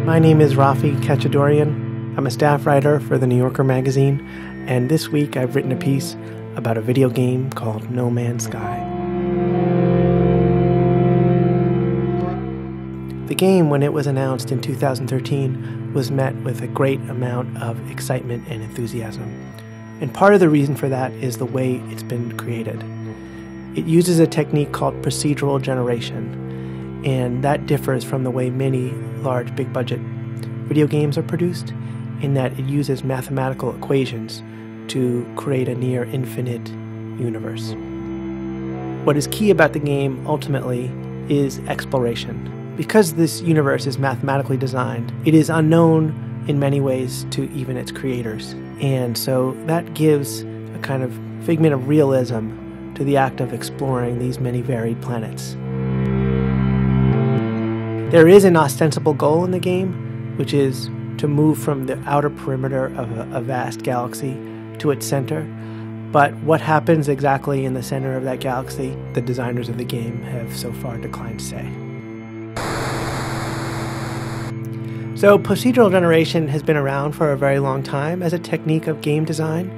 My name is Raffi Khatchadourian. I'm a staff writer for The New Yorker magazine, and this week I've written a piece about a video game called No Man's Sky. The game, when it was announced in 2013, was met with a great amount of excitement and enthusiasm. And part of the reason for that is the way it's been created. It uses a technique called procedural generation, and that differs from the way many large, big-budget video games are produced, in that it uses mathematical equations to create a near-infinite universe. What is key about the game, ultimately, is exploration. Because this universe is mathematically designed, it is unknown in many ways to even its creators. And so that gives a kind of figment of realism to the act of exploring these many varied planets. There is an ostensible goal in the game, which is to move from the outer perimeter of a vast galaxy to its center. But what happens exactly in the center of that galaxy, the designers of the game have so far declined to say. So procedural generation has been around for a very long time as a technique of game design,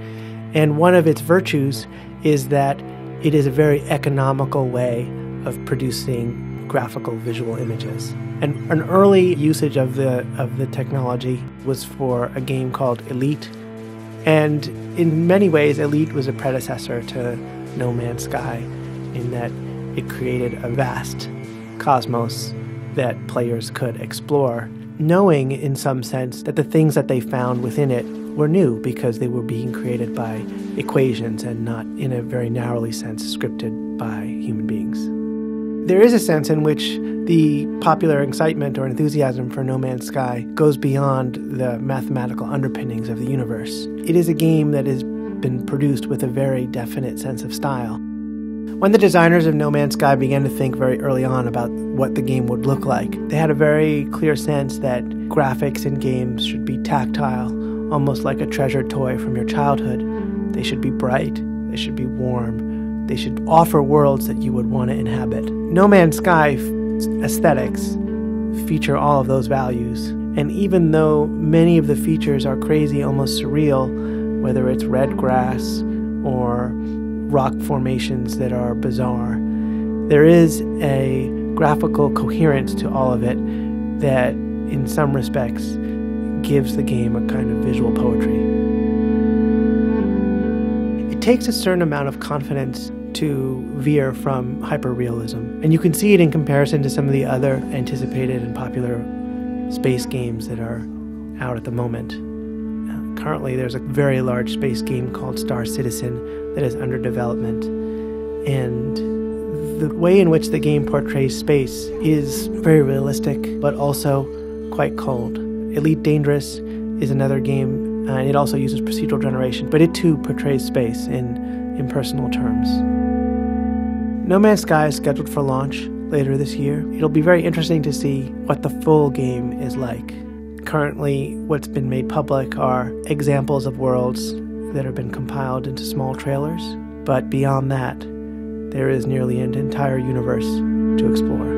and one of its virtues is that it is a very economical way of producing graphical visual images. And an early usage of the technology was for a game called Elite, and in many ways Elite was a predecessor to No Man's Sky in that it created a vast cosmos that players could explore, knowing in some sense that the things that they found within it were new because they were being created by equations and not, in a very narrowly sense, scripted by human beings. There is a sense in which the popular excitement or enthusiasm for No Man's Sky goes beyond the mathematical underpinnings of the universe. It is a game that has been produced with a very definite sense of style. When the designers of No Man's Sky began to think very early on about what the game would look like, they had a very clear sense that graphics in games should be tactile, almost like a treasured toy from your childhood. They should be bright, they should be warm, they should offer worlds that you would want to inhabit. No Man's Sky aesthetics feature all of those values, and even though many of the features are crazy, almost surreal, whether it's red grass or rock formations that are bizarre, there is a graphical coherence to all of it that, in some respects, gives the game a kind of visual poetry. It takes a certain amount of confidence to veer from hyperrealism, and you can see it in comparison to some of the other anticipated and popular space games that are out at the moment. Currently, there's a very large space game called Star Citizen that is under development, and the way in which the game portrays space is very realistic, but also quite cold. Elite Dangerous is another game, and it also uses procedural generation, but it too portrays space in impersonal terms. No Man's Sky is scheduled for launch later this year. It'll be very interesting to see what the full game is like. Currently, what's been made public are examples of worlds that have been compiled into small trailers, but beyond that, there is nearly an entire universe to explore.